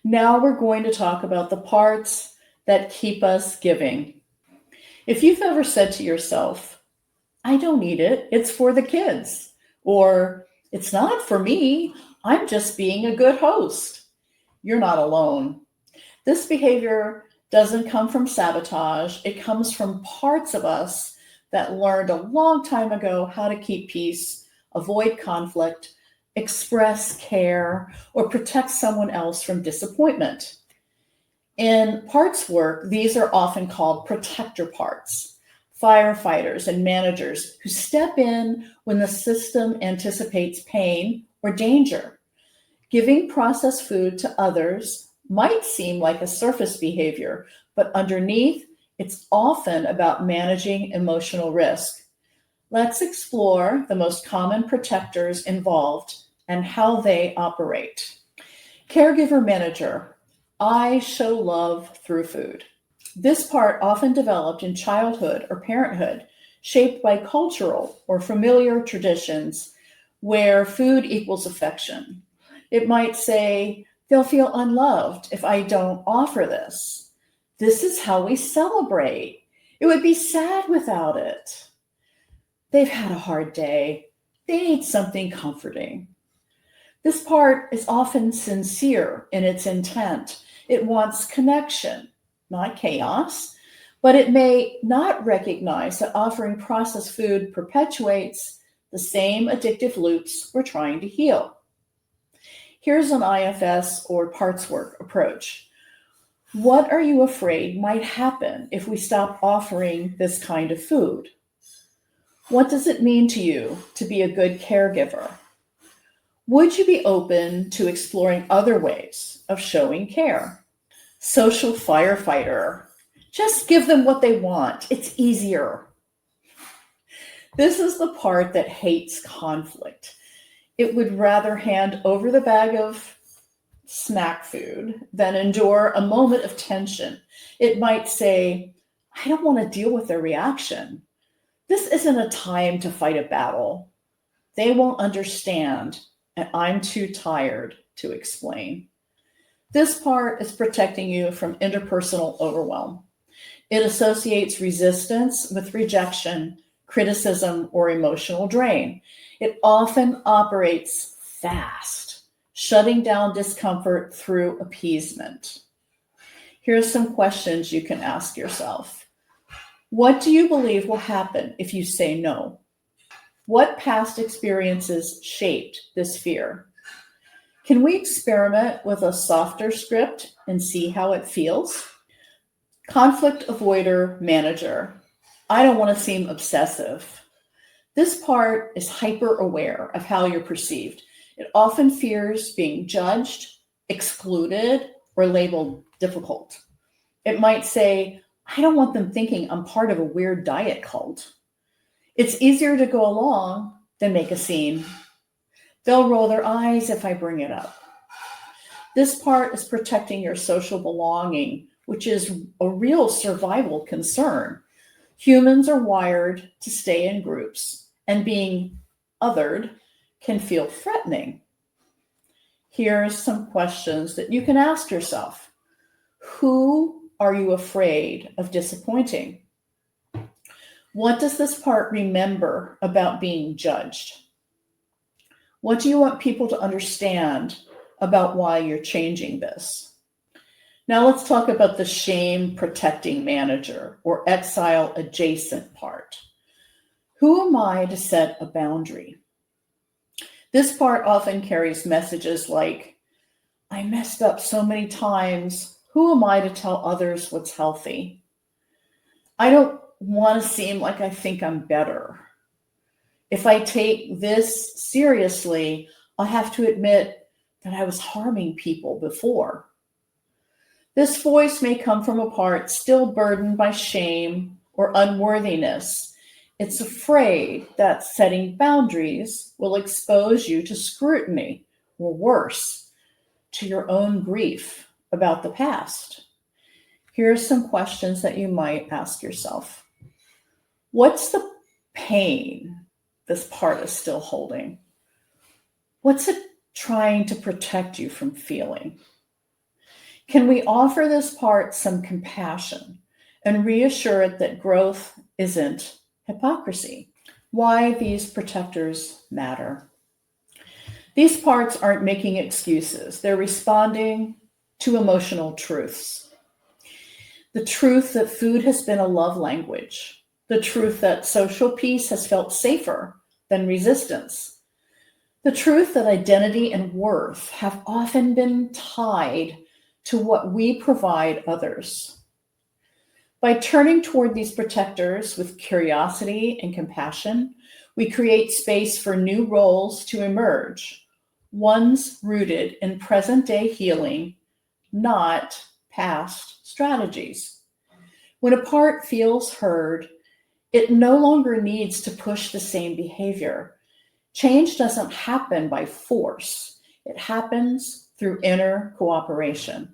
Now we're going to talk about the parts that keep us giving. If you've ever said to yourself, I don't need it, it's for the kids, or it's not for me, I'm just being a good host, you're not alone. This behavior doesn't come from sabotage, it comes from parts of us that learned a long time ago how to keep peace, avoid conflict, express care, or protect someone else from disappointment. In parts work, these are often called protector parts, firefighters and managers who step in when the system anticipates pain or danger. Giving processed food to others might seem like a surface behavior, but underneath, it's often about managing emotional risk. Let's explore the most common protectors involved and how they operate. Caregiver manager, I show love through food. This part often developed in childhood or parenthood, shaped by cultural or familiar traditions where food equals affection. It might say, they'll feel unloved if I don't offer this. This is how we celebrate. It would be sad without it. They've had a hard day. They need something comforting. This part is often sincere in its intent. It wants connection, not chaos, but it may not recognize that offering processed food perpetuates the same addictive loops we're trying to heal. Here's an IFS or parts work approach. What are you afraid might happen if we stop offering this kind of food? What does it mean to you to be a good caregiver? Would you be open to exploring other ways of showing care? Social firefighter. Just give them what they want. It's easier. This is the part that hates conflict. It would rather hand over the bag of snack food than endure a moment of tension. It might say, I don't want to deal with their reaction. This isn't a time to fight a battle. They won't understand, and I'm too tired to explain. This part is protecting you from interpersonal overwhelm. It associates resistance with rejection, criticism, or emotional drain. It often operates fast, shutting down discomfort through appeasement. Here's some questions you can ask yourself. What do you believe will happen if you say no? What past experiences shaped this fear? Can we experiment with a softer script and see how it feels? Conflict avoider manager. I don't want to seem obsessive. This part is hyper aware of how you're perceived. It often fears being judged, excluded, or labeled difficult. It might say, I don't want them thinking I'm part of a weird diet cult. It's easier to go along than make a scene. They'll roll their eyes if I bring it up. This part is protecting your social belonging, which is a real survival concern. Humans are wired to stay in groups, and being othered can feel threatening. Here's some questions that you can ask yourself. Who are you afraid of disappointing? What does this part remember about being judged? What do you want people to understand about why you're changing this? Now let's talk about the shame protecting manager or exile adjacent part. Who am I to set a boundary? This part often carries messages like, I messed up so many times. Who am I to tell others what's healthy? I don't want to seem like I think I'm better. If I take this seriously, I'll have to admit that I was harming people before. This voice may come from a part still burdened by shame or unworthiness. It's afraid that setting boundaries will expose you to scrutiny, or worse, to your own grief about the past. Here are some questions that you might ask yourself. What's the pain this part is still holding? What's it trying to protect you from feeling? Can we offer this part some compassion and reassure it that growth isn't hypocrisy? Why these protectors matter. These parts aren't making excuses. They're responding to emotional truths. The truth that food has been a love language. The truth that social peace has felt safer than resistance. The truth that identity and worth have often been tied to what we provide others. By turning toward these protectors with curiosity and compassion, we create space for new roles to emerge, ones rooted in present-day healing, not past strategies. When a part feels heard, it no longer needs to push the same behavior. Change doesn't happen by force. It happens through inner cooperation.